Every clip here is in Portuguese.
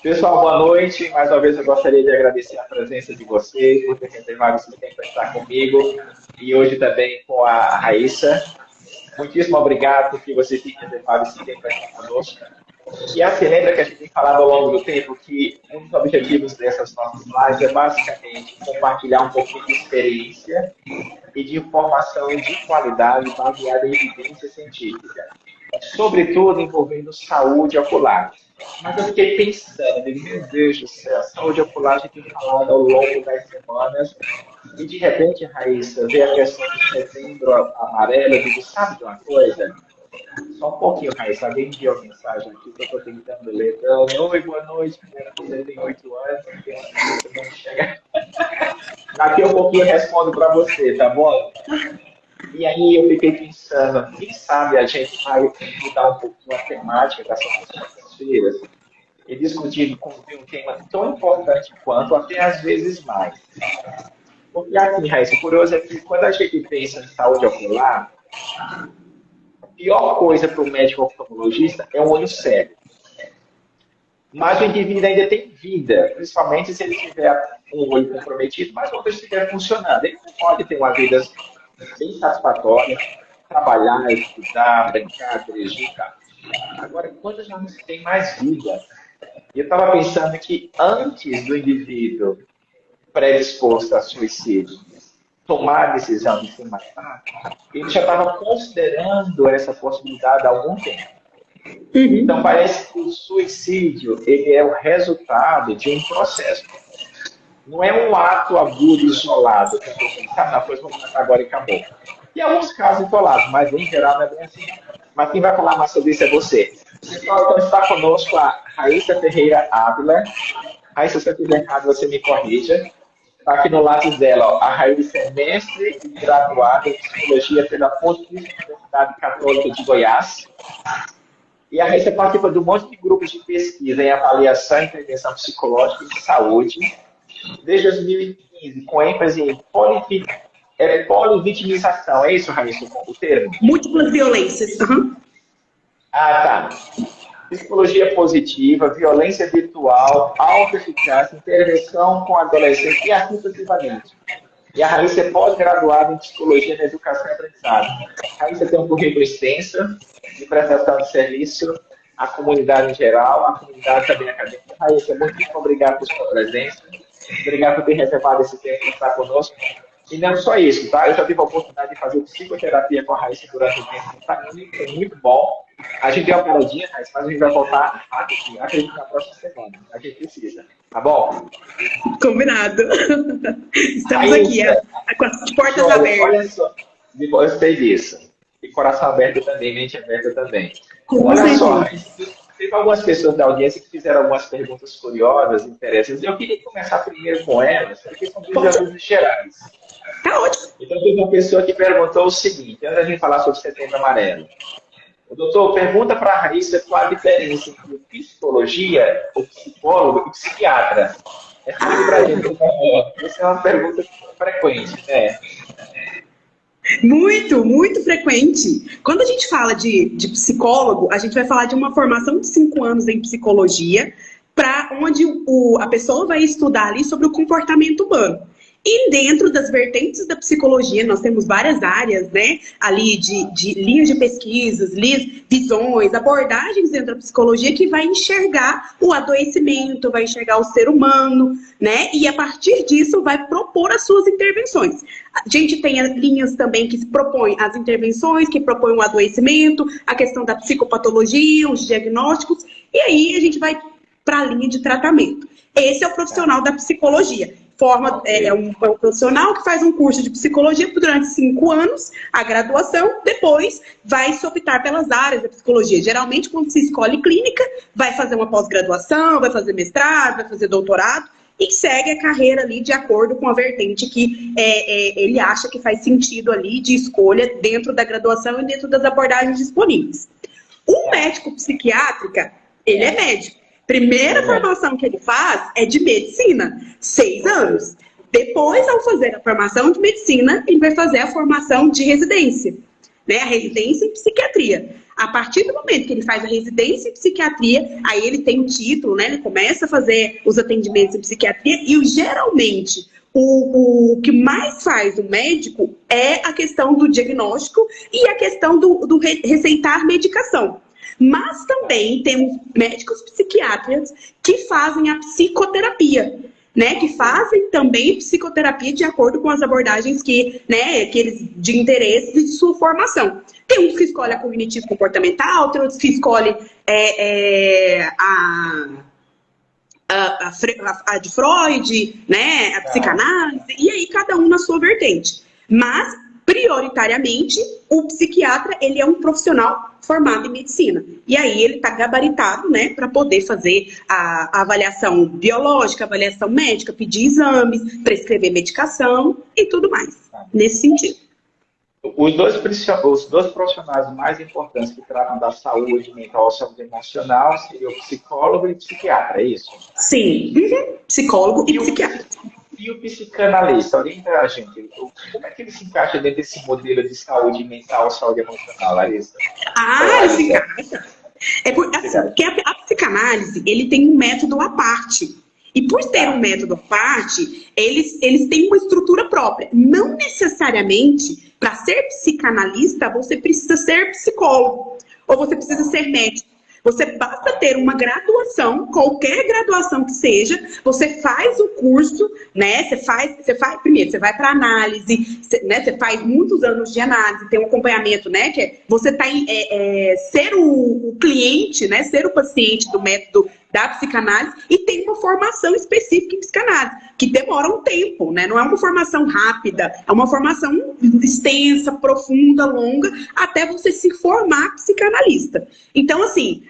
Pessoal, boa noite. Mais uma vez eu gostaria de agradecer a presença de vocês, por ter reservado esse tempo para estar comigo e hoje também com a Raíssa. Muitíssimo obrigado por que vocês tenham reservado esse tempo para estar conosco. E assim, lembra que a gente tem falado ao longo do tempo que um dos objetivos dessas nossas lives é basicamente compartilhar um pouquinho de experiência e de informação de qualidade baseada em evidência científica, sobretudo envolvendo saúde ocular. Mas eu fiquei pensando, meu Deus do céu, saúde ocular a gente tem falado ao longo das semanas e de repente, Raíssa, veio a questão do setembro amarelo, eu digo, sabe de uma coisa? Só um pouquinho, Raíssa, alguém enviou uma mensagem aqui que eu estou tentando ler. Oi, boa noite, minha filha tem 8 anos, tem uma criança que não chega. Daqui a pouquinho eu respondo para você, tá bom? E aí eu fiquei pensando, quem sabe a gente vai mudar um pouquinho a temática dessas quartas-feiras e discutir com um tema tão importante quanto, até às vezes mais. Porque assim, Raíssa, o curioso é que quando a gente pensa em saúde ocular, a pior coisa para o médico oftalmologista é o olho cego. Mas o indivíduo ainda tem vida, principalmente se ele tiver um olho comprometido, mas o outro estiver funcionando. Ele não pode ter uma vida bem satisfatória, trabalhar, estudar, brincar, dirigir, tá? Agora, quando já não se tem mais vida, eu estava pensando que antes do indivíduo predisposto a suicídio tomar a decisão de se matar, ele já estava considerando essa possibilidade há algum tempo. Então, parece que o suicídio ele é o resultado de um processo. Não é um ato agudo, isolado, que a pessoa sabe, na coisa, vamos matar agora e acabou. Tem alguns casos isolados, mas em geral não é bem assim. Mas quem vai falar mais sobre isso é você. Pessoal, então está conosco a Raíssa Ferreira Ávila. Raíssa, se eu estiver errado, você me corrija. Está aqui no lápis dela, ó, a Raíssa é mestre e graduada em psicologia pela Pontifícia Universidade Católica de Goiás. E a Raíssa participa de um monte de grupos de pesquisa em avaliação e intervenção psicológica e de saúde, desde 2015, com ênfase em polivitimização. É isso, Raíssa, o termo? Múltiplas violências. Ah, tá. Psicologia positiva, violência virtual, autoeficácia, intervenção com adolescentes e assim sucessivamente. E a Raíssa é pós-graduada em Psicologia na Educação e Aprendizado. A Raíssa tem um currículo extenso de prestação de serviço à comunidade em geral, à comunidade também acadêmica. Raíssa, muito obrigado por sua presença. Obrigado por ter reservado esse tempo para estar conosco. E não só isso, tá? Eu já tive a oportunidade de fazer psicoterapia com a Raíssa durante o tempo no Tanini, foi muito bom. A gente deu uma paradinha, Raíssa, mas a gente vai voltar rapidinho. Acredito na próxima semana. A gente precisa. Tá bom? Combinado. Estamos Raíssa, aqui, com as portas abertas. Olha só, eu gostei disso. E coração aberto também, mente aberta também. Com Olha certeza. só, teve algumas pessoas da audiência que fizeram algumas perguntas curiosas, interessantes. Eu queria começar primeiro com elas, porque são dúvidas gerais. Tá ótimo. Então, teve uma pessoa que perguntou o seguinte, antes da gente falar sobre Setembro Amarelo. O doutor, pergunta para a Raíssa qual a diferença entre psicologia, o psicólogo e o psiquiatra. Responde para a gente, por favor. Essa é uma pergunta frequente, né? Muito frequente. Quando a gente fala de psicólogo, a gente vai falar de uma formação de 5 anos em psicologia, para onde a pessoa vai estudar ali sobre o comportamento humano. E dentro das vertentes da psicologia, nós temos várias áreas, né? Ali de linhas de pesquisas, visões, abordagens dentro da psicologia que vai enxergar o adoecimento, vai enxergar o ser humano, né? E a partir disso vai propor as suas intervenções. A gente tem linhas também que propõem as intervenções, que propõem o adoecimento, a questão da psicopatologia, os diagnósticos, e aí a gente vai para a linha de tratamento. Esse é o profissional da psicologia. É um profissional que faz um curso de psicologia durante 5 anos, a graduação, depois vai se optar pelas áreas da psicologia. Geralmente, quando se escolhe clínica, vai fazer uma pós-graduação, vai fazer mestrado, vai fazer doutorado e segue a carreira ali de acordo com a vertente que ele acha que faz sentido ali de escolha dentro da graduação e dentro das abordagens disponíveis. O médico psiquiátrica, ele é médico. Primeira formação que ele faz é de medicina, 6 anos. Depois, ao fazer a formação de medicina, ele vai fazer a formação de residência. né, a residência em psiquiatria. A partir do momento que ele faz a residência em psiquiatria, aí ele tem o título, né, ele começa a fazer os atendimentos em psiquiatria e geralmente o que mais faz o médico é a questão do diagnóstico e a questão do receitar medicação. Mas também temos médicos psiquiatras que fazem a psicoterapia, né, que fazem também psicoterapia de acordo com as abordagens que, né, que eles, de interesse de sua formação. Tem uns que escolhem a cognitivo-comportamental, tem outros que escolhem a de Freud, né, a psicanálise, e aí cada um na sua vertente. Mas, prioritariamente, o psiquiatra, ele é um profissional formado em medicina. E aí ele está gabaritado, né, para poder fazer a avaliação biológica, avaliação médica, pedir exames, prescrever medicação e tudo mais, nesse sentido. Os dois profissionais mais importantes que tratam da saúde mental ou saúde emocional seriam o psicólogo e o psiquiatra, é isso? Sim, psicólogo e psiquiatra. E o psicanalista, orienta a gente, como é que ele se encaixa dentro desse modelo de saúde mental, saúde emocional, Larissa? Ele se encaixa. Porque a psicanálise, ele tem um método à parte. E por ter um método à parte, eles têm uma estrutura própria. Não necessariamente, para ser psicanalista, você precisa ser psicólogo. Ou você precisa ser médico. Você basta ter uma graduação, qualquer graduação que seja, você faz o curso, né? Primeiro, você vai para análise, né? Você faz muitos anos de análise, tem um acompanhamento, né? Que é você tá ser o cliente, né? Ser o paciente do método da psicanálise e tem uma formação específica em psicanálise, que demora um tempo, né? Não é uma formação rápida, é uma formação extensa, profunda, longa, até você se formar psicanalista. Então, assim,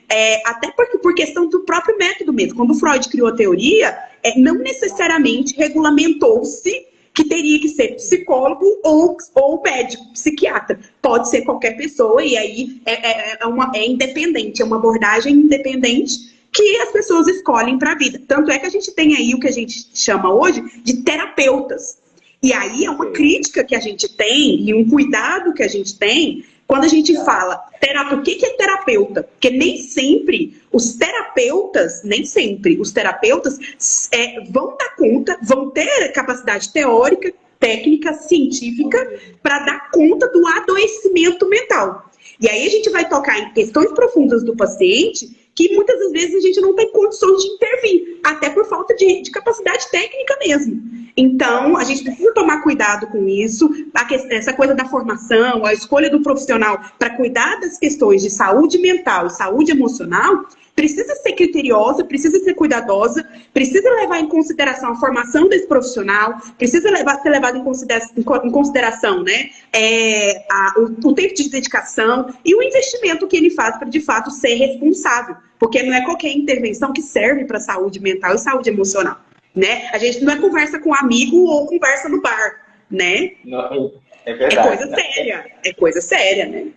até por questão do próprio método mesmo. Quando o Freud criou a teoria, não necessariamente regulamentou-se que teria que ser psicólogo ou médico, psiquiatra. Pode ser qualquer pessoa e aí é independente, é uma abordagem independente que as pessoas escolhem para a vida. Tanto é que a gente tem aí o que a gente chama hoje de terapeutas. E aí é uma crítica que a gente tem e um cuidado que a gente tem quando a gente fala o que é terapeuta? Porque nem sempre os terapeutas vão dar conta, vão ter capacidade teórica, técnica, científica para dar conta do adoecimento mental. E aí a gente vai tocar em questões profundas do paciente que muitas das vezes a gente não tem condições de intervir, até por falta de capacidade técnica mesmo. Então, a gente precisa tomar cuidado com isso, essa coisa da formação, a escolha do profissional para cuidar das questões de saúde mental e saúde emocional, precisa ser criteriosa, precisa ser cuidadosa, precisa levar em consideração a formação desse profissional, precisa ser levado em consideração, né, o tempo de dedicação e o investimento que ele faz para, de fato, ser responsável. Porque não é qualquer intervenção que serve para saúde mental e saúde emocional, né? A gente não é conversa com amigo ou conversa no bar, né? Não, é verdade. É coisa séria, né?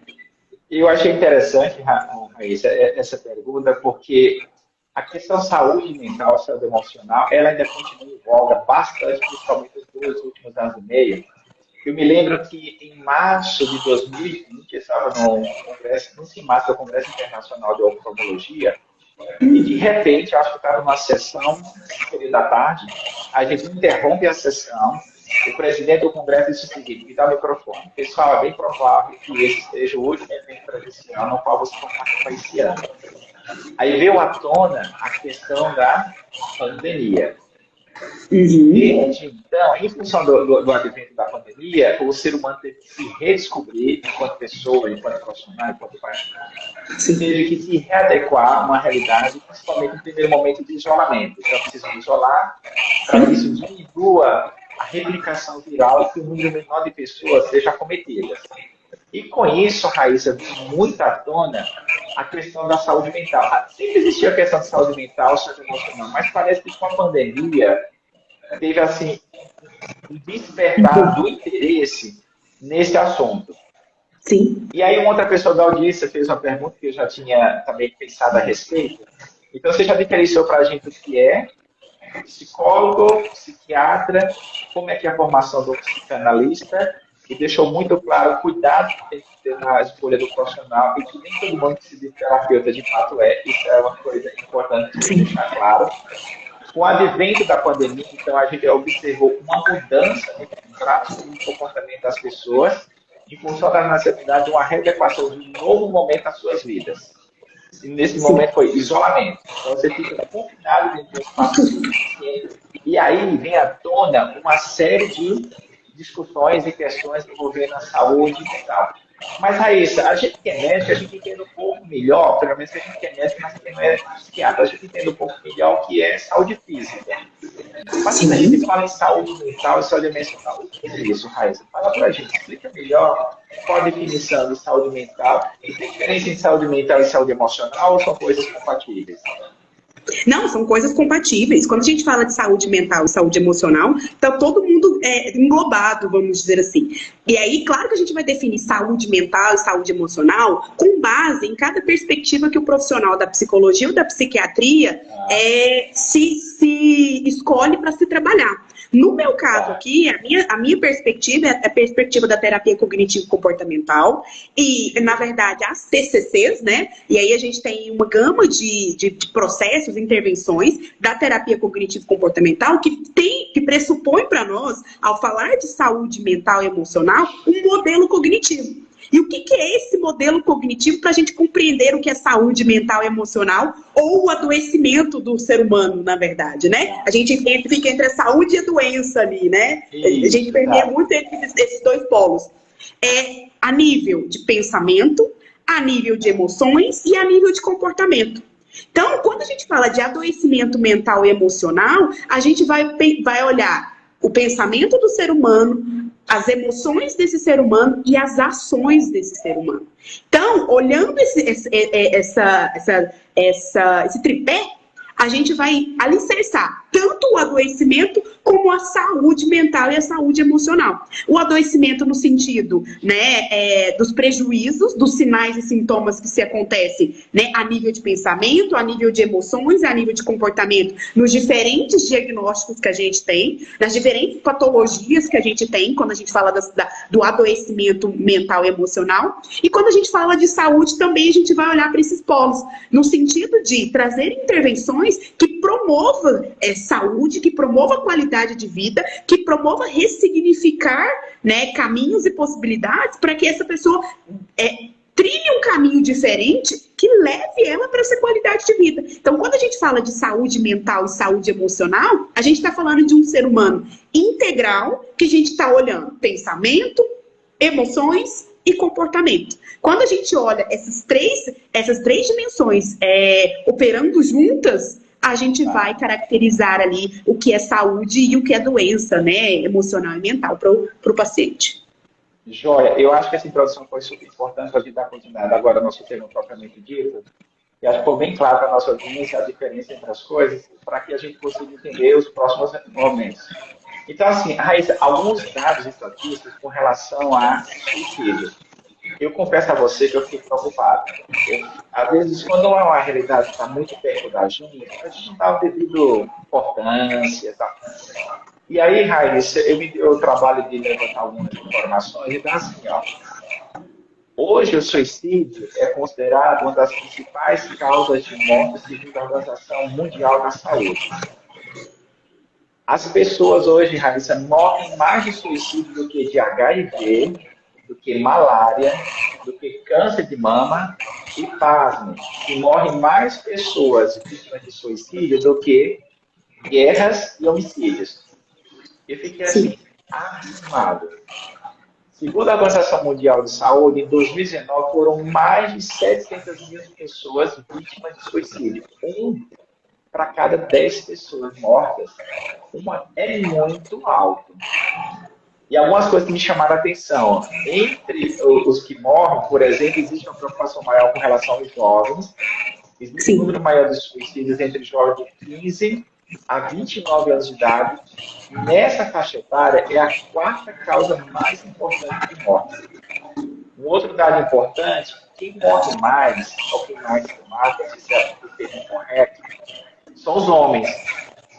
Eu achei interessante, Raíssa, essa pergunta, porque a questão saúde mental, saúde emocional, ela ainda continua em voga bastante, principalmente nos 2 últimos anos e meio. Eu me lembro que em março de 2020, eu estava no Congresso Internacional de Oftalmologia, e de repente, acho que estava numa sessão, no período da tarde, a gente interrompe a sessão, o presidente do Congresso disse o seguinte: me dá o microfone. Pessoal, é bem provável que esse seja o último evento presencial no qual você vai participar esse ano. Aí veio à tona a questão da pandemia. Desde então, em função do advento da pandemia, o ser humano teve que se redescobrir enquanto pessoa, enquanto profissional, enquanto pai. Teve que se readequar a uma realidade, principalmente no primeiro momento de isolamento. Então, precisa isolar, para que isso diminua a replicação viral e que o número menor de pessoas seja acometidas. E com isso, Raíssa, veio muito à tona a questão da saúde mental. Sempre existia a questão de saúde mental, saúde emocional, mas parece que com a pandemia teve assim um despertar do interesse nesse assunto. Sim. E aí uma outra pessoa da audiência fez uma pergunta que eu já tinha também pensado a respeito. Então você já diferenciou para a gente o que é psicólogo, psiquiatra, como é que é a formação do psicanalista e deixou muito claro o cuidado que tem que ter na escolha do profissional e que nem todo mundo que se diz terapeuta de fato é. Isso é uma coisa importante de deixar claro. Com o advento da pandemia, então, a gente observou uma mudança drástica no comportamento das pessoas em função da necessidade de uma readequação de um novo momento nas suas vidas. E nesse momento foi isolamento. Então, você fica confinado dentro de um espaço suficiente. E aí vem à tona uma série de discussões e questões envolvendo a saúde mental. Mas, Raíssa, a gente que é médico, a gente entende um pouco melhor, pelo menos a gente que é médico, mas que não é psiquiatra, a gente entende um pouco melhor o que é saúde física. Mas quando a gente fala em saúde mental e saúde emocional, o que é isso, Raíssa? Fala pra gente, explica melhor qual a definição de saúde mental. E tem diferença em saúde mental e saúde emocional ou são coisas compatíveis? Não, são coisas compatíveis. Quando a gente fala de saúde mental e saúde emocional, tá todo mundo englobado, vamos dizer assim. E aí, claro que a gente vai definir saúde mental e saúde emocional com base em cada perspectiva que o profissional da psicologia ou da psiquiatria se escolhe para se trabalhar. No meu caso aqui, a minha perspectiva é a perspectiva da terapia cognitivo-comportamental e, na verdade, as TCCs, né? E aí a gente tem uma gama de processos, intervenções da terapia cognitivo-comportamental que pressupõe para nós, ao falar de saúde mental e emocional, um modelo cognitivo. E o que é esse modelo cognitivo para a gente compreender o que é saúde mental e emocional ou o adoecimento do ser humano, na verdade, né? A gente fica entre a saúde e a doença ali, né? Isso, a gente permeia muito entre esses dois polos. É a nível de pensamento, a nível de emoções e a nível de comportamento. Então, quando a gente fala de adoecimento mental e emocional, a gente vai olhar o pensamento do ser humano, as emoções desse ser humano e as ações desse ser humano. Então, olhando esse tripé, a gente vai alicerçar tanto o adoecimento como a saúde mental e a saúde emocional. O adoecimento no sentido, né, dos prejuízos, dos sinais e sintomas que se acontecem, né, a nível de pensamento, a nível de emoções, a nível de comportamento, nos diferentes diagnósticos que a gente tem, nas diferentes patologias que a gente tem, quando a gente fala do adoecimento mental e emocional. E quando a gente fala de saúde, também a gente vai olhar para esses polos, no sentido de trazer intervenções que promovam saúde, que promovam qualidade de vida, que promova ressignificar, né, caminhos e possibilidades para que essa pessoa trilhe um caminho diferente que leve ela para essa qualidade de vida. Então, quando a gente fala de saúde mental e saúde emocional, a gente está falando de um ser humano integral, que a gente está olhando pensamento, emoções e comportamento. Quando a gente olha essas três dimensões operando juntas, a gente vai caracterizar ali o que é saúde e o que é doença, né, emocional e mental para o paciente. Joia, eu acho que essa introdução foi super importante para a gente dar continuidade agora ao nosso tema propriamente dito. E acho que ficou bem claro para a nossa audiência a diferença entre as coisas, para que a gente consiga entender os próximos momentos. Então, assim, Raíssa, alguns dados estatísticos com relação a suicídio. Eu confesso a você que eu fiquei preocupado. Às vezes, quando uma realidade está muito perto da gente não dá o devido importância e tal. E aí, Raíssa, eu trabalho de levantar algumas informações e dá assim, ó. Hoje, o suicídio é considerado uma das principais causas de morte segundo a Organização Mundial da Saúde. As pessoas hoje, Raíssa, morrem mais de suicídio do que de HIV, do que malária, do que câncer de mama e, pasme, que morrem mais pessoas vítimas de suicídio do que guerras e homicídios. Eu fiquei assim, abismado. Segundo a Organização Mundial de Saúde, em 2019 foram mais de 700 mil pessoas vítimas de suicídio. Para cada 10 pessoas mortas, é muito alto. E algumas coisas que me chamaram a atenção. Entre os que morrem, por exemplo, existe uma preocupação maior com relação aos jovens. Existe um número maior de suicídios entre jovens de 15 a 29 anos de idade. Nessa faixa etária, é a quarta causa mais importante de morte. Um outro dado importante, quem morre mais, ou quem mais se mata, se é o termo correto, são os homens.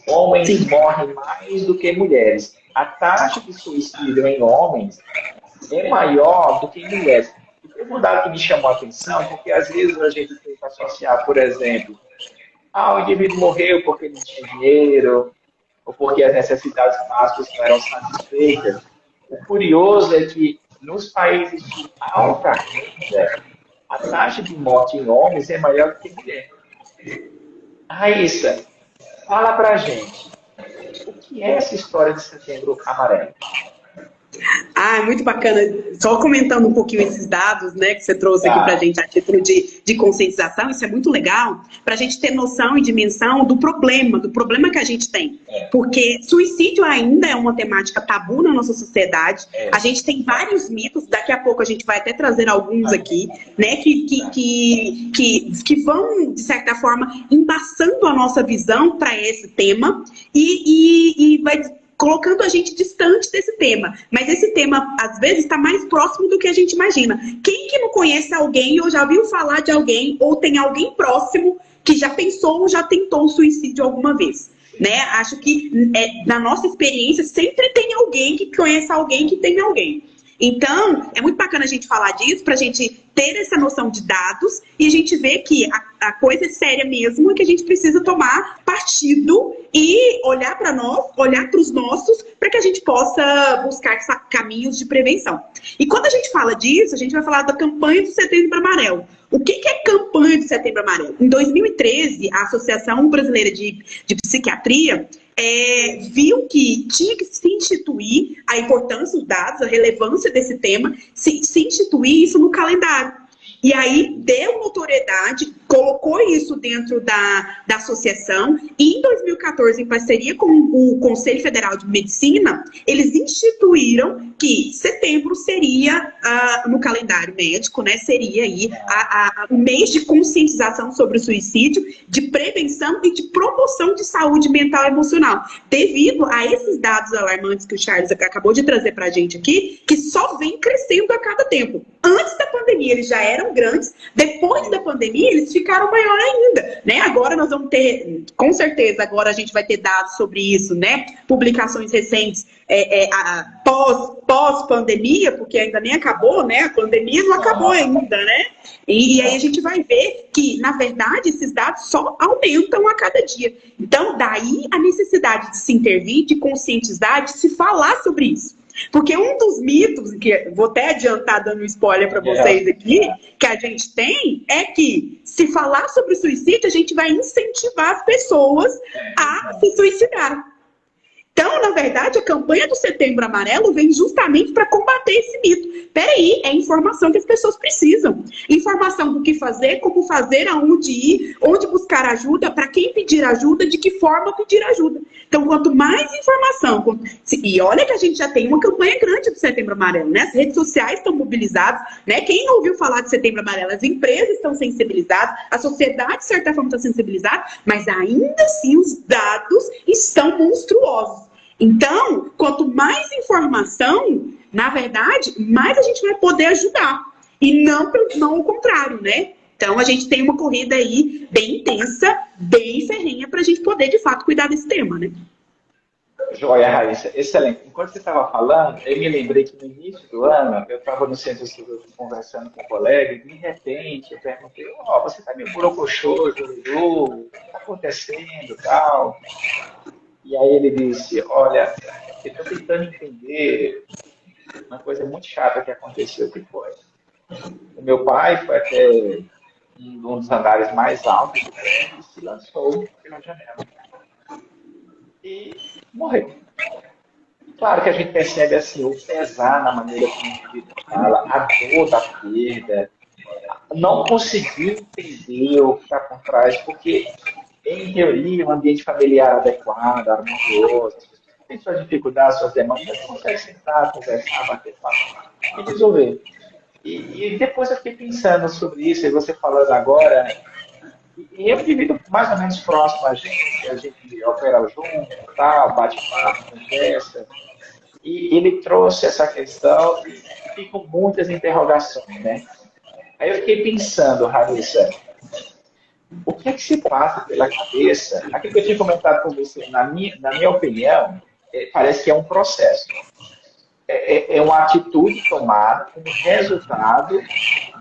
Homens morrem mais do que mulheres. A taxa de suicídio em homens é maior do que em mulheres. E teve um dado que me chamou a atenção, porque às vezes a gente tem que associar, por exemplo, o indivíduo morreu porque não tinha dinheiro, ou porque as necessidades básicas não eram satisfeitas. O curioso é que nos países de alta renda, a taxa de morte em homens é maior do que em mulheres. Raíssa, fala pra gente, o que é essa história de Setembro Amarelo? Ah, é muito bacana. Só comentando um pouquinho esses dados, né, que você trouxe aqui para a gente a título de conscientização, isso é muito legal, para a gente ter noção e dimensão do problema que a gente tem. Porque suicídio ainda é uma temática tabu na nossa sociedade. A gente tem vários mitos, daqui a pouco a gente vai até trazer alguns aqui, né, que vão, de certa forma, embaçando a nossa visão para esse tema e vai colocando a gente distante desse tema. Mas esse tema, às vezes, está mais próximo do que a gente imagina. Quem que não conhece alguém, ou já ouviu falar de alguém, ou tem alguém próximo que já pensou ou já tentou suicídio alguma vez? Né? Acho que, na nossa experiência, sempre tem alguém que conhece alguém que tem alguém. Então, é muito bacana a gente falar disso, para a gente ter essa noção de dados e a gente ver que a coisa é séria mesmo, e que a gente precisa tomar partido e olhar para nós, olhar para os nossos, para que a gente possa buscar caminhos de prevenção. E quando a gente fala disso, a gente vai falar da campanha do Setembro Amarelo. O que é campanha do Setembro Amarelo? Em 2013, a Associação Brasileira de Psiquiatria viu que tinha que se instituir a importância dos dados, a relevância desse tema, se instituir isso no calendário. E aí deu notoriedade, colocou isso dentro da associação, e em 2014, em parceria com o Conselho Federal de Medicina, eles instituíram que setembro seria, no calendário médico, né, seria aí o mês de conscientização sobre o suicídio, de prevenção e de promoção de saúde mental e emocional, devido a esses dados alarmantes que o Charles acabou de trazer para a gente aqui, que só vem crescendo a cada tempo. Antes da pandemia eles já eram grandes, depois da pandemia eles ficaram maior ainda, né? Agora nós vamos ter, com certeza, agora a gente vai ter dados sobre isso, né? Publicações recentes pós-pandemia, porque ainda nem acabou, né? A pandemia não acabou ainda, né? E aí a gente vai ver que, na verdade, esses dados só aumentam a cada dia. Então, daí a necessidade de se intervir, de conscientizar, de se falar sobre isso. Porque um dos mitos, que vou até adiantar dando um spoiler para vocês aqui, que a gente tem, é que se falar sobre o suicídio, a gente vai incentivar as pessoas a se suicidarem. Então, na verdade, a campanha do Setembro Amarelo vem justamente para combater esse mito. Peraí, é informação que as pessoas precisam. Informação do que fazer, como fazer, aonde ir, onde buscar ajuda, para quem pedir ajuda, de que forma pedir ajuda. Então, quanto mais informação... E olha que a gente já tem uma campanha grande do Setembro Amarelo, né? As redes sociais estão mobilizadas, né? Quem não ouviu falar de Setembro Amarelo? As empresas estão sensibilizadas, a sociedade, de certa forma, está sensibilizada, mas ainda assim os dados estão monstruosos. Então, quanto mais informação, na verdade, mais a gente vai poder ajudar. E não o contrário, né? Então, a gente tem uma corrida aí bem intensa, bem ferrenha, para a gente poder, de fato, cuidar desse tema, né? Joia, Raíssa. Excelente. Enquanto você estava falando, eu me lembrei que no início do ano, eu estava no centro civil conversando com um colega, e de repente eu perguntei, você está meio borocochô, Juru, o que está acontecendo, tal? E aí ele disse, olha, eu estou tentando entender uma coisa muito chata que aconteceu, que foi. O meu pai foi até um dos andares mais altos do prédio e se lançou pela janela. E morreu. Claro que a gente percebe assim, o pesar na maneira como o indivíduo fala, a dor da perda, não conseguir entender o que está por trás, porque em teoria, um ambiente familiar adequado, harmonioso, tem suas dificuldades, suas demandas, mas consegue sentar, conversar, bater papo e resolver. E depois eu fiquei pensando sobre isso, e você falando agora, e eu divido mais ou menos próximo a gente opera junto, tal, bate papo, conversa, e ele trouxe essa questão e ficam muitas interrogações, né? Aí eu fiquei pensando, Raíssa, o que é que se passa pela cabeça? Aquilo que eu tinha comentado com você, na minha opinião, parece que é um processo. é uma atitude tomada como resultado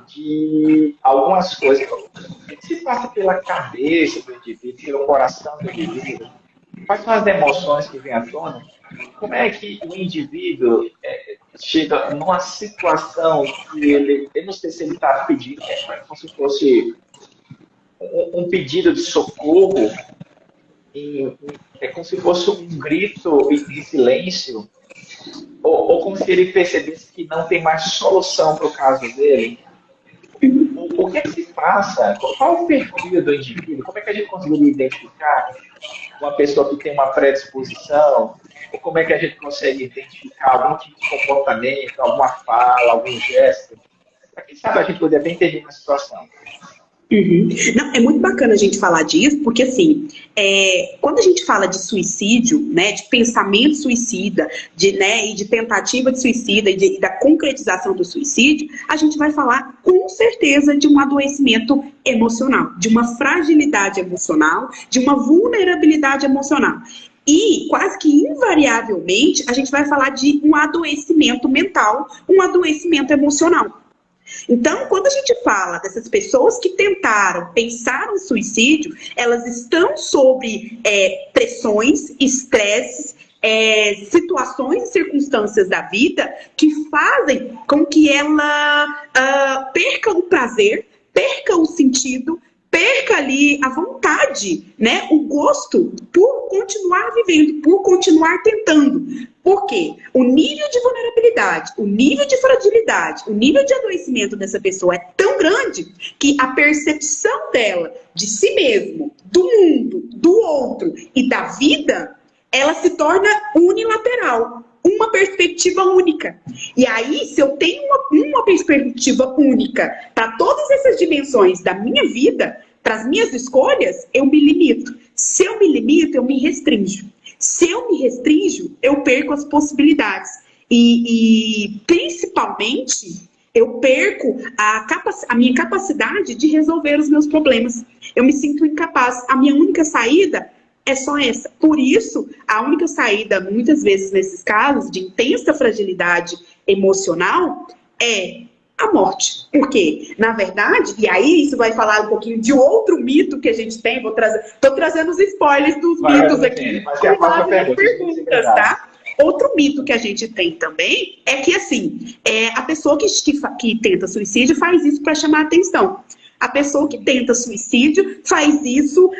de algumas coisas. O que se passa pela cabeça do indivíduo, pelo coração do indivíduo? Quais são as emoções que vêm à tona? Como é que o indivíduo chega numa situação que eu não sei se ele está pedindo, como se fosse um pedido de socorro, é como se fosse um grito em silêncio, ou como se ele percebesse que não tem mais solução para o caso dele. O que é que se passa? Qual é o perfil do indivíduo? Como é que a gente conseguiria identificar uma pessoa que tem uma predisposição? Ou como é que a gente consegue identificar algum tipo de comportamento, alguma fala, algum gesto? Para quem sabe a gente poder até entender uma situação. Uhum. Não, é muito bacana a gente falar disso, porque assim, quando a gente fala de suicídio, né, de pensamento suicida, e de tentativa de suicida e da concretização do suicídio, a gente vai falar com certeza de um adoecimento emocional, de uma fragilidade emocional, de uma vulnerabilidade emocional. E quase que invariavelmente a gente vai falar de um adoecimento mental, um adoecimento emocional. Então, quando a gente fala dessas pessoas que tentaram, pensaram em suicídio, elas estão sob pressões, estresses, situações e circunstâncias da vida que fazem com que ela perca o prazer, perca o sentido, perca ali a vontade, né, o gosto por continuar vivendo, por continuar tentando. Por quê? O nível de vulnerabilidade, o nível de fragilidade, o nível de adoecimento dessa pessoa é tão grande que a percepção dela de si mesmo, do mundo, do outro e da vida, ela se torna unilateral. Uma perspectiva única. E aí, se eu tenho uma perspectiva única para todas essas dimensões da minha vida, para as minhas escolhas, eu me limito. Se eu me limito, eu me restringo. Se eu me restringo, eu perco as possibilidades. E principalmente, eu perco a minha capacidade de resolver os meus problemas. Eu me sinto incapaz. A minha única saída é só essa. Por isso, a única saída, muitas vezes nesses casos de intensa fragilidade emocional, é a morte. Por quê? Na verdade, e aí isso vai falar um pouquinho de outro mito que a gente tem, estou trazendo os spoilers dos mitos aqui. Mas é a próxima perguntas, tá? Outro mito que a gente tem também é que, assim, a pessoa que tenta suicídio faz isso para chamar atenção. A pessoa que tenta suicídio faz isso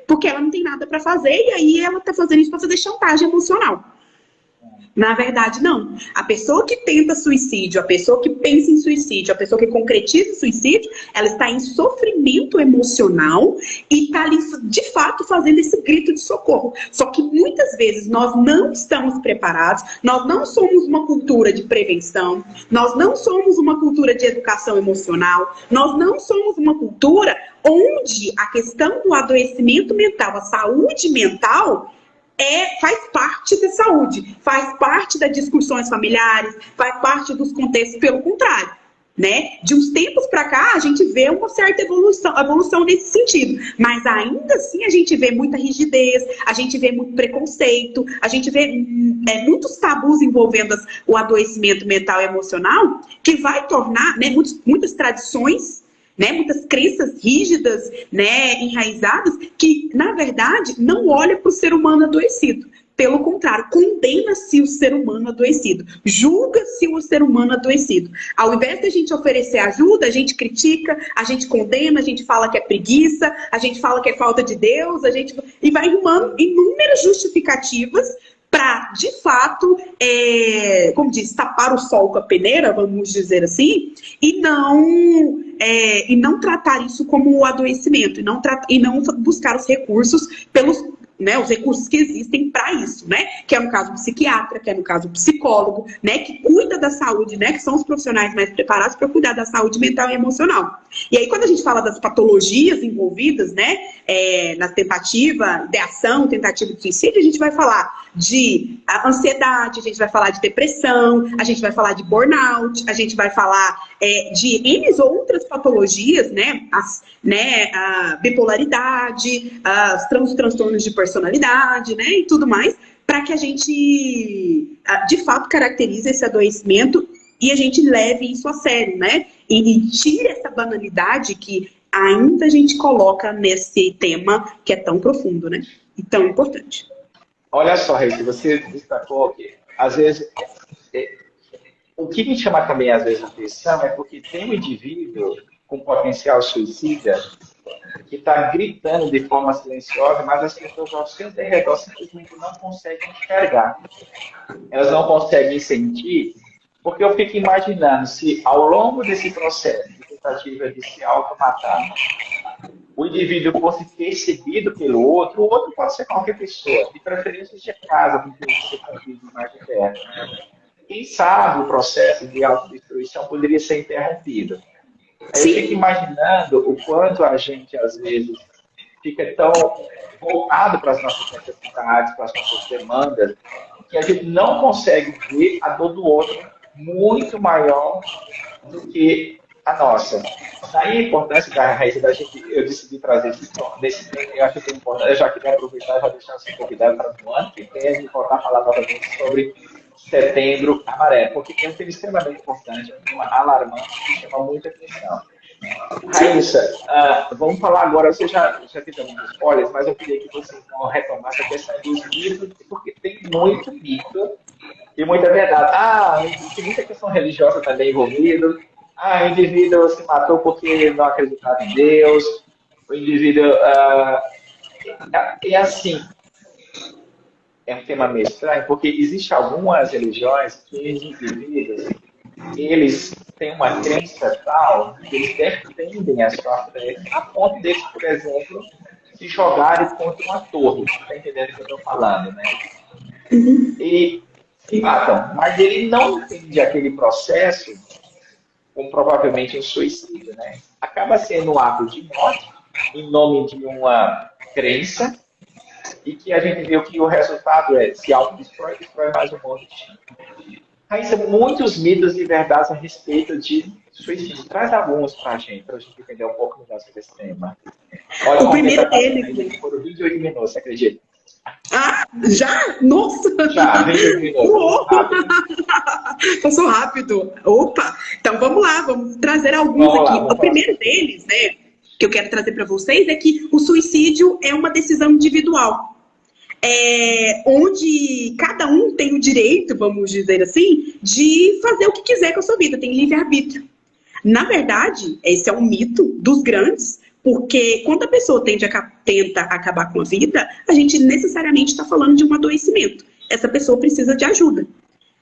porque ela não tem nada para fazer e aí ela está fazendo isso para fazer chantagem emocional. Na verdade, não. A pessoa que tenta suicídio, a pessoa que pensa em suicídio, a pessoa que concretiza o suicídio, ela está em sofrimento emocional e está ali, de fato, fazendo esse grito de socorro. Só que muitas vezes nós não estamos preparados, nós não somos uma cultura de prevenção, nós não somos uma cultura de educação emocional, nós não somos uma cultura onde a questão do adoecimento mental, a saúde mental, faz parte da saúde, faz parte das discussões familiares, faz parte dos contextos, pelo contrário, né? De uns tempos para cá, a gente vê uma certa evolução nesse sentido, mas ainda assim a gente vê muita rigidez, a gente vê muito preconceito, a gente vê muitos tabus envolvendo o adoecimento mental e emocional, que vai tornar, né, muitas tradições, né, muitas crenças rígidas, né, enraizadas, que, na verdade, não olha para o ser humano adoecido. Pelo contrário, condena-se o ser humano adoecido. Julga-se o ser humano adoecido. Ao invés de a gente oferecer ajuda, a gente critica, a gente condena, a gente fala que é preguiça, a gente fala que é falta de Deus, e vai arrumando inúmeras justificativas para, de fato, como diz, tapar o sol com a peneira, vamos dizer assim, e não tratar isso como adoecimento, e não buscar os recursos os recursos que existem para isso, né? Que é no caso do psiquiatra, que é no caso do psicólogo, né? Que cuida da saúde, né? Que são os profissionais mais preparados para cuidar da saúde mental e emocional. E aí, quando a gente fala das patologias envolvidas, né? Na tentativa de suicídio, a gente vai falar de a ansiedade, a gente vai falar de depressão, a gente vai falar de burnout, a gente vai falar de N outras patologias, né? A bipolaridade, os transtornos de personalidade, né? E tudo mais, para que a gente, de fato, caracterize esse adoecimento e a gente leve isso a sério, né? E tire essa banalidade que ainda a gente coloca nesse tema que é tão profundo, né? E tão importante. Olha só, Raíssa, você destacou que, às vezes, o que me chama também, às vezes, a atenção é porque tem um indivíduo com potencial suicida que está gritando de forma silenciosa, mas as pessoas ao seu redor simplesmente não conseguem enxergar. Elas não conseguem sentir, porque eu fico imaginando se, ao longo desse processo de tentativa de se automatar, o indivíduo fosse percebido pelo outro, o outro pode ser qualquer pessoa, de preferência de casa, com quem você convive mais de perto. Quem sabe o processo de autodestruição poderia ser interrompido. Aí eu fico imaginando o quanto a gente, às vezes, fica tão voltado para as nossas necessidades, para as nossas demandas, que a gente não consegue ver a dor do outro muito maior do que a nossa. Daí a importância da Raíssa, da gente, eu decidi trazer nesse tema, eu acho que é importante, eu já queria aproveitar e já deixar você convidado para o ano que vem a gente voltar a falar novamente sobre Setembro Amarelo, porque é um tema extremamente importante, um tema alarmante que chama muita atenção. Raíssa, vamos falar agora, você já teve alguns spoilers, mas eu queria que você então retomasse a questão dos mitos, porque tem muito mito e muita verdade. Tem muita questão religiosa também envolvida. O indivíduo se matou porque não acreditava em Deus. O indivíduo... é assim, é um tema meio estranho, porque existem algumas religiões que os indivíduos, eles têm uma crença tal que eles defendem a sua fé a ponto deles, por exemplo, se jogarem contra uma torre. Está entendendo o que eu estou falando, né? E se matam. Mas ele não entende aquele processo como provavelmente um suicídio, né? Acaba sendo um ato de morte em nome de uma crença e que a gente viu que o resultado é se autodestrói, destrói mais um monte de gente. Raíssa, muitos mitos e verdades a respeito de suicídio. Traz alguns para a gente entender um pouco melhor sobre esse tema. Olha, o primeiro deles... Foram 28 minutos, você acredita? Já? Nossa! Já, 28 minutos. Passou rápido. Opa! Então vamos lá, vamos trazer alguns aqui. O primeiro deles, né, que eu quero trazer para vocês é que o suicídio é uma decisão individual. Onde cada um tem o direito, vamos dizer assim, de fazer o que quiser com a sua vida, tem livre-arbítrio. Na verdade, esse é um mito dos grandes, porque quando a pessoa tenta acabar com a vida, a gente necessariamente está falando de um adoecimento. Essa pessoa precisa de ajuda,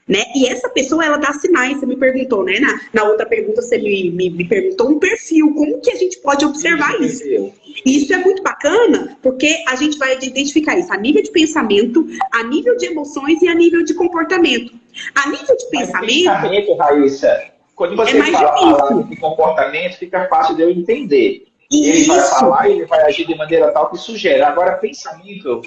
né? E essa pessoa, ela dá sinais, você me perguntou, né? Na outra pergunta, você me perguntou um perfil, como que a gente pode observar isso? E isso é muito bacana, porque a gente vai identificar isso a nível de pensamento, a nível de emoções e a nível de comportamento. A nível de pensamento, Raíssa, quando você fala de comportamento, fica fácil de eu entender. Ele vai falar, ele vai agir de maneira tal que sugere. Agora, pensamento...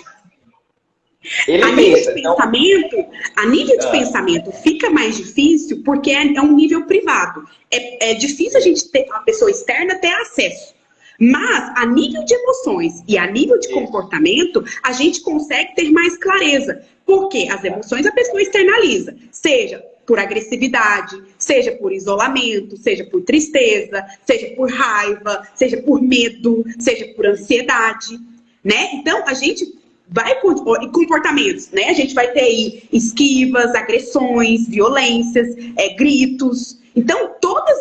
A nível de pensamento fica mais difícil porque é um nível privado. É difícil a gente ter a pessoa externa ter acesso. Mas a nível de emoções e a nível de comportamento, a gente consegue ter mais clareza. Porque as emoções a pessoa externaliza. Seja por agressividade, seja por isolamento, seja por tristeza, seja por raiva, seja por medo, seja por ansiedade, né? Então, a gente vai por comportamentos, né? A gente vai ter aí esquivas, agressões, violências, gritos. Então, todas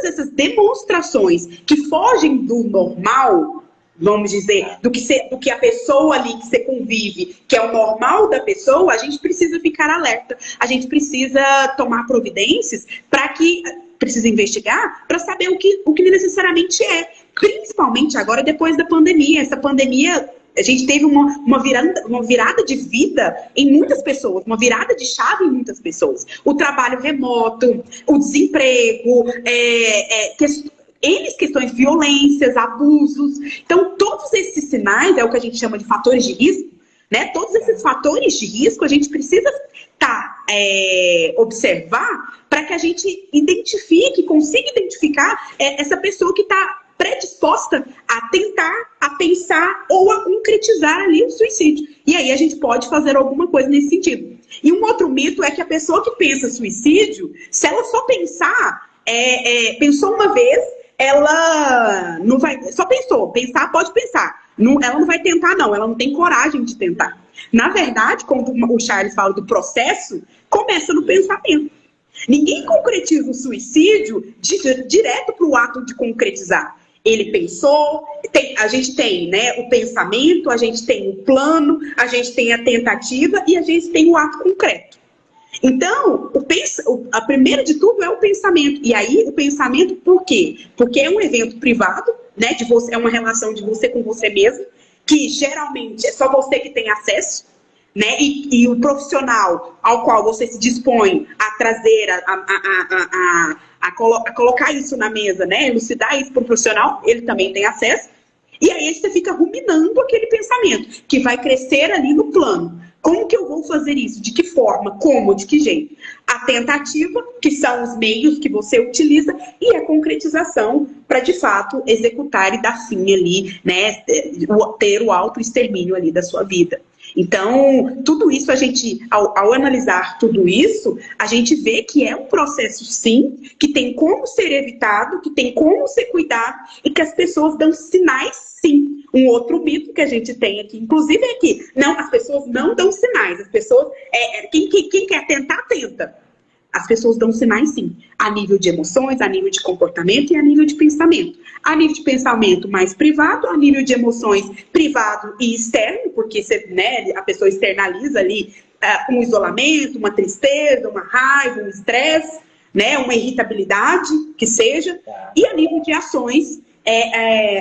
essas demonstrações que fogem do normal, vamos dizer, do que a pessoa ali que você convive, que é o normal da pessoa, a gente precisa ficar alerta. A gente precisa tomar providências precisa investigar para saber o que necessariamente é. Principalmente agora, depois da pandemia. Essa pandemia, a gente teve uma virada de vida em muitas pessoas, uma virada de chave em muitas pessoas. O trabalho remoto, o desemprego, questões, violências, abusos. Então, todos esses sinais, é o que a gente chama de fatores de risco, né? Todos esses fatores de risco a gente precisa observar para que a gente identifique, consiga identificar essa pessoa que está predisposta a tentar, a pensar ou a concretizar ali o suicídio. E aí a gente pode fazer alguma coisa nesse sentido. E um outro mito é que a pessoa que pensa suicídio, se ela só pensar, pensou uma vez, ela não vai... Só pensou, pensar pode pensar. Não, ela não vai tentar, não. Ela não tem coragem de tentar. Na verdade, como o Charles fala do processo, começa no pensamento. Ninguém concretiza o suicídio direto para o ato de concretizar. Ele pensou, a gente tem, né, o pensamento, a gente tem o plano, a gente tem a tentativa e a gente tem o ato concreto. Então, a primeira de tudo é o pensamento. E aí, o pensamento, por quê? Porque é um evento privado, né, é uma relação de você com você mesmo, que geralmente é só você que tem acesso, né? E o profissional ao qual você se dispõe a trazer, a colocar isso na mesa, né? Elucidar isso para o profissional, ele também tem acesso. E aí você fica ruminando aquele pensamento, que vai crescer ali no plano. Como que eu vou fazer isso? De que forma? Como? De que jeito? A tentativa, que são os meios que você utiliza, e a concretização para, de fato, executar e dar fim ali, né? Ter o autoextermínio ali da sua vida. Então, tudo isso, ao analisar tudo isso, a gente vê que é um processo, sim, que tem como ser evitado, que tem como ser cuidado e que as pessoas dão sinais, sim. Um outro mito que a gente tem aqui, inclusive é que as pessoas não dão sinais. As pessoas, quem quer tentar, tenta. As pessoas dão sinais, sim, a nível de emoções, a nível de comportamento e a nível de pensamento. A nível de pensamento mais privado, a nível de emoções privado e externo, porque né, a pessoa externaliza ali um isolamento, uma tristeza, uma raiva, um estresse, né, uma irritabilidade, que seja. E a nível de ações,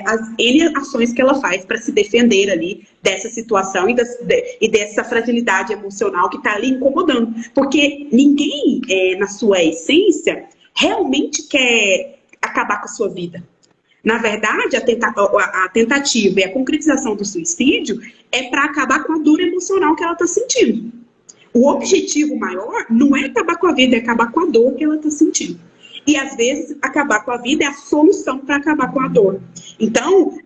as N ações que ela faz para se defender ali dessa situação e dessa fragilidade emocional que está ali incomodando. Porque ninguém, na sua essência, realmente quer acabar com a sua vida. Na verdade, a tentativa e a concretização do suicídio é para acabar com a dor emocional que ela está sentindo. O objetivo maior não é acabar com a vida, é acabar com a dor que ela está sentindo. E, às vezes, acabar com a vida é a solução para acabar com a dor. Então,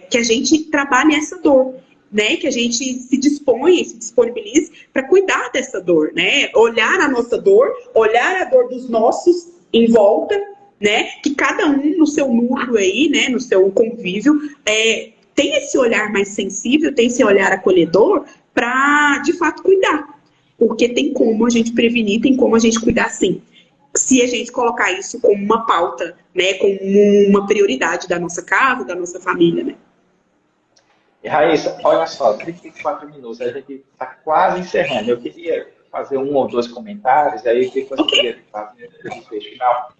que a gente trabalhe essa dor, né? Que a gente se disponha, se disponibilize para cuidar dessa dor, né? Olhar a nossa dor, olhar a dor dos nossos em volta, né? Que cada um no seu núcleo aí, né? No seu convívio, tem esse olhar mais sensível, tem esse olhar acolhedor para, de fato, cuidar. Porque tem como a gente prevenir, tem como a gente cuidar, sim. Se a gente colocar isso como uma pauta, né, como uma prioridade da nossa casa, da nossa família, né? E Raíssa, olha só, 34 minutos, a gente está quase encerrando. Eu queria fazer um ou dois comentários, aí eu queria que você poderia fazer o desfecho final.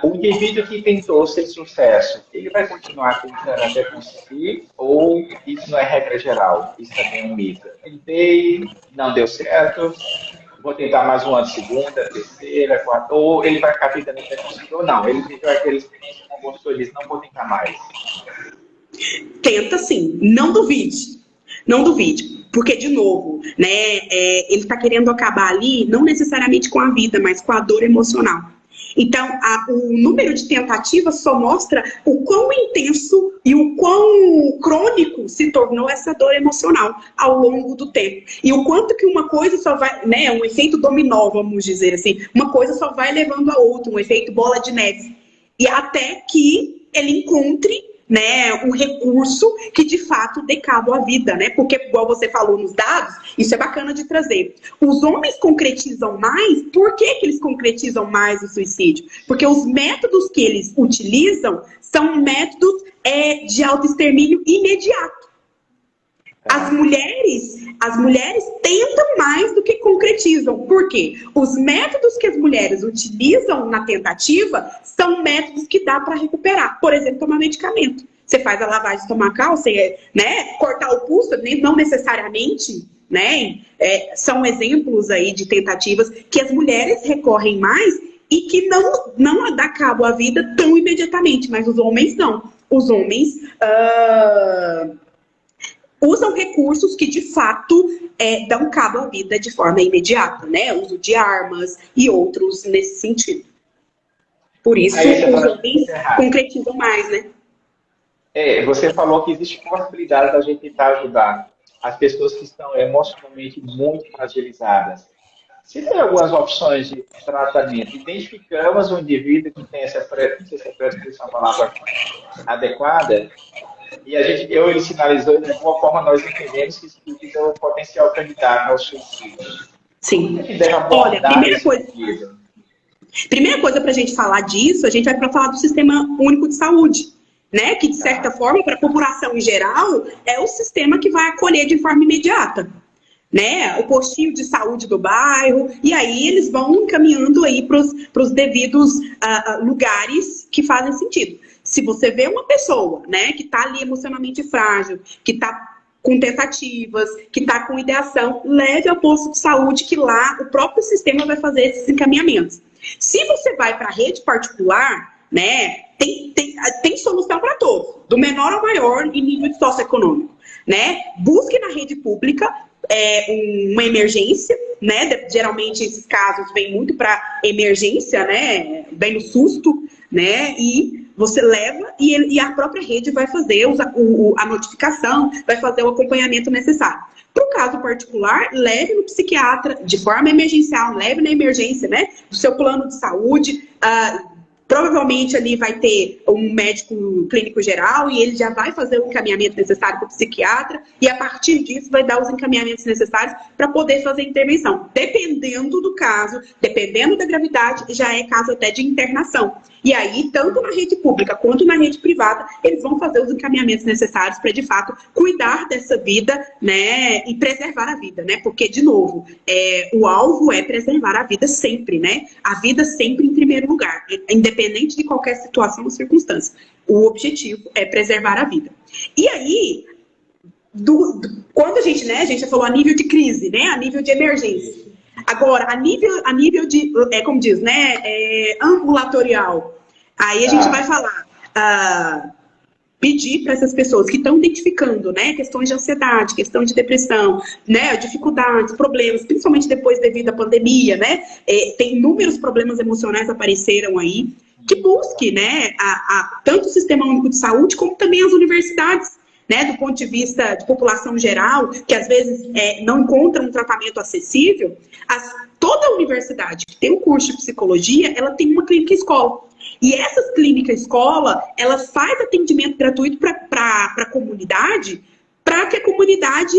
O indivíduo que tentou ser sucesso, ele vai continuar tentando até conseguir, ou isso não é regra geral? Isso também é um mito. Tentei, não deu certo, vou tentar mais um ano, segunda, terceira, quarta, ou ele vai ficar tentando até conseguir, ou não. Ele viveu aquele experiência, não gostou disso, não vou tentar mais. Tenta sim, não duvide. Não duvide. Porque, de novo, né, ele está querendo acabar ali, não necessariamente com a vida, mas com a dor emocional. Então, o número de tentativas só mostra o quão intenso e o quão crônico se tornou essa dor emocional ao longo do tempo. E o quanto que uma coisa só vai, né, um efeito dominó, vamos dizer assim, uma coisa só vai levando a outra, um efeito bola de neve. E até que ele encontre, né, um recurso que de fato dê cabo à vida, né? Porque, igual você falou nos dados, isso é bacana de trazer. Os homens concretizam mais, por que eles concretizam mais o suicídio? Porque os métodos que eles utilizam são métodos de autoextermínio imediato. As mulheres tentam mais do que concretizam. Por quê? Os métodos que as mulheres utilizam na tentativa são métodos que dá para recuperar. Por exemplo, tomar medicamento. Você faz a lavagem estomacal, você, né, cortar o pulso, não necessariamente, né? São exemplos aí de tentativas que as mulheres recorrem mais e que não dá cabo à vida tão imediatamente, mas os homens não. Os homens usam recursos que, de fato, dão cabo à vida de forma imediata, né? Uso de armas e outros nesse sentido. Por isso, os homens concretizam mais, né? Você falou que existe possibilidade da gente tentar ajudar as pessoas que estão emocionalmente muito fragilizadas. Se tem algumas opções de tratamento, identificamos um indivíduo que tem essa predisposição, a palavra adequada, e ele sinalizou, e de alguma forma nós entendemos que esse indivíduo é um potencial candidato ao suicídio. Sim. A gente deve Olha, abordar primeira coisa para a gente falar disso, a gente vai para falar do Sistema Único de Saúde, né? Que, de certa forma, para a população em geral, é o sistema que vai acolher de forma imediata, né? O postinho de saúde do bairro, e aí eles vão encaminhando aí para os devidos lugares que fazem sentido. Se você vê uma pessoa, né, que está ali emocionalmente frágil, que está com tentativas, que está com ideação, leve ao posto de saúde, que lá o próprio sistema vai fazer esses encaminhamentos. Se você vai para a rede particular, né, tem solução para todos, do menor ao maior em nível socioeconômico, né? Busque na rede pública uma emergência, né? Geralmente esses casos vêm muito para emergência, né? Bem no susto, né? E você leva e a própria rede vai fazer a notificação, vai fazer o acompanhamento necessário. Para o caso particular, leve no psiquiatra de forma emergencial, leve na emergência, né? Do seu plano de saúde. Provavelmente ali vai ter um médico clínico geral e ele já vai fazer o encaminhamento necessário para o psiquiatra e a partir disso vai dar os encaminhamentos necessários para poder fazer a intervenção. Dependendo do caso, dependendo da gravidade, já é caso até de internação. E aí, tanto na rede pública quanto na rede privada, eles vão fazer os encaminhamentos necessários para, de fato, cuidar dessa vida, né, e preservar a vida, né? Porque, de novo, o alvo é preservar a vida sempre, né? A vida sempre em primeiro lugar, independente de qualquer situação ou circunstância. O objetivo é preservar a vida. E aí, quando a gente já falou a nível de crise, né? A nível de emergência. Agora, a nível de, como diz, né? Ambulatorial. Aí a gente vai falar, pedir para essas pessoas que estão identificando, né, questões de ansiedade, questão de depressão, né, dificuldades, problemas, principalmente depois devido à pandemia, né, tem inúmeros problemas emocionais apareceram aí, que busque, né, tanto o Sistema Único de Saúde como também as universidades, né, do ponto de vista de população geral, que às vezes não encontra um tratamento acessível. Toda universidade que tem um curso de psicologia, ela tem uma clínica escola. E essas clínicas escola, ela faz atendimento gratuito para a comunidade, para que a comunidade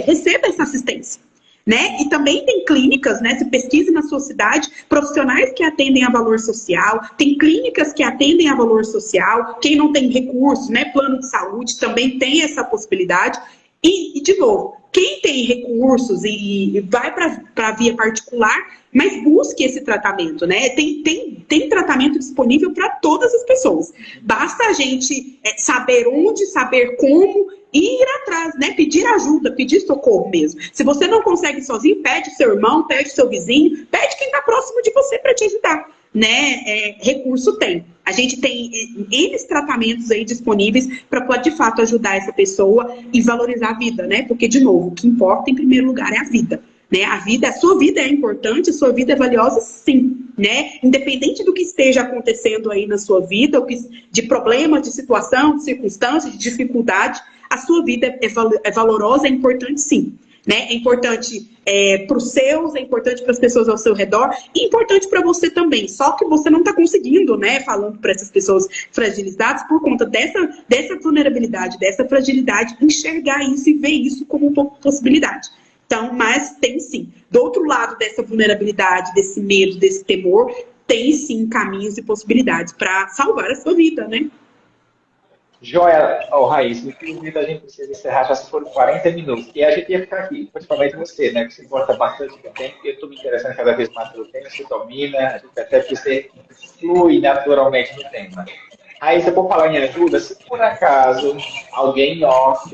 receba essa assistência, né? E também tem clínicas, né? Se pesquisa na sua cidade, profissionais que atendem a valor social, tem clínicas que atendem a valor social, quem não tem recursos, né? Plano de saúde também tem essa possibilidade. E de novo, quem tem recursos e vai para a via particular, mas busque esse tratamento, né? Tem tratamento disponível para todas as pessoas. Basta a gente saber onde, saber como e ir atrás, né? Pedir ajuda, pedir socorro mesmo. Se você não consegue sozinho, pede seu irmão, pede seu vizinho, pede quem está próximo de você para te ajudar, né? Recurso tem. A gente tem N tratamentos aí disponíveis para poder, de fato, ajudar essa pessoa e valorizar a vida, né? Porque, de novo, o que importa em primeiro lugar é a vida, né? A sua vida é importante, a sua vida é valiosa, sim, né? Independente do que esteja acontecendo aí na sua vida, de problema, de situação, de circunstância, de dificuldade, a sua vida é valorosa, é importante, sim. Né? É importante para os seus, é importante para as pessoas ao seu redor e importante para você também. Só que você não está conseguindo, né, falando para essas pessoas fragilizadas por conta dessa vulnerabilidade, dessa fragilidade, enxergar isso e ver isso como uma possibilidade. Então, mas tem sim. Do outro lado dessa vulnerabilidade, desse medo, desse temor, tem sim caminhos e possibilidades para salvar a sua vida, né? Joia, Raíssa, infelizmente a gente precisa encerrar, já se foram 40 minutos. E a gente ia ficar aqui, principalmente você, né? Que você gosta bastante do tempo, e eu estou me interessando cada vez mais pelo tema, você domina, a gente até que você flui naturalmente no tema. Raíssa, por falar em ajuda, se por acaso alguém em off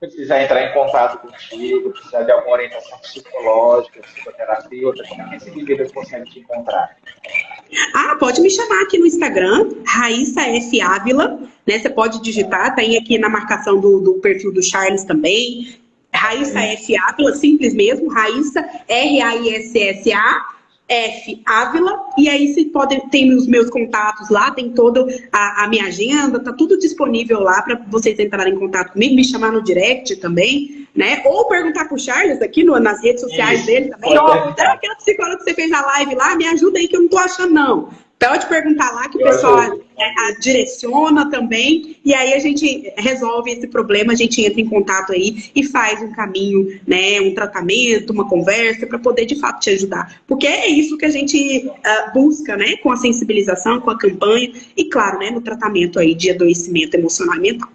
precisar entrar em contato contigo, precisar de alguma orientação psicológica, psicoterapeuta, como é que esse indivíduo consegue te encontrar? Ah, pode me chamar aqui no Instagram, Raíssa F. Ávila, né? Você pode digitar, tá aí aqui na marcação do perfil do Charles também. Raíssa F. Ávila, simples mesmo, Raíssa, Raissa, F. Ávila, e aí você pode, tem os meus contatos lá, tem toda a minha agenda, tá tudo disponível lá para vocês entrarem em contato comigo, me chamar no direct também, né? Ou perguntar pro Charles aqui nas redes sociais dele também, ó, será aquela psicóloga que você fez na live lá, me ajuda aí que eu não tô achando não. Pode perguntar lá que o pessoal direciona também, e aí a gente resolve esse problema, a gente entra em contato aí e faz um caminho, né, um tratamento, uma conversa, para poder de fato te ajudar. Porque é isso que a gente busca, né, com a sensibilização, com a campanha, e claro, né, no tratamento aí de adoecimento emocional e mental.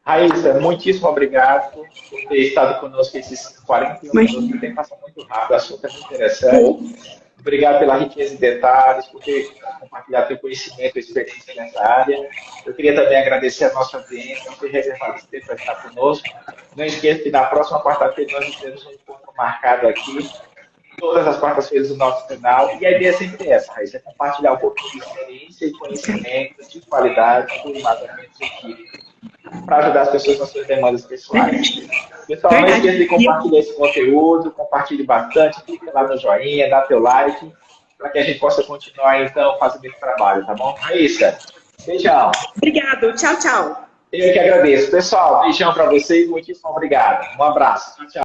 Raíssa, muitíssimo obrigado por ter estado conosco esses 41 minutos, que tem passado muito rápido, o assunto é muito interessante. Obrigado pela riqueza de detalhes, por ter compartilhado seu conhecimento e experiência nessa área. Eu queria também agradecer a nossa audiência, por ter reservado esse tempo para estar conosco. Não esqueça que na próxima quarta-feira nós teremos um encontro marcado aqui, todas as quartas-feiras do nosso canal. E a ideia é sempre essa, Raíssa, é compartilhar um pouquinho de experiência e conhecimento de qualidade com embasamento científico, para ajudar as pessoas nas suas demandas pessoais. Pessoal, não esqueça de compartilhar esse conteúdo, compartilhe bastante, clique lá no joinha, dá teu like, para que a gente possa continuar, então, fazendo esse trabalho, tá bom? Raíssa, beijão. Obrigado, tchau, tchau. Eu que agradeço. Pessoal, beijão para vocês, muitíssimo obrigado. Um abraço. Tchau, tchau.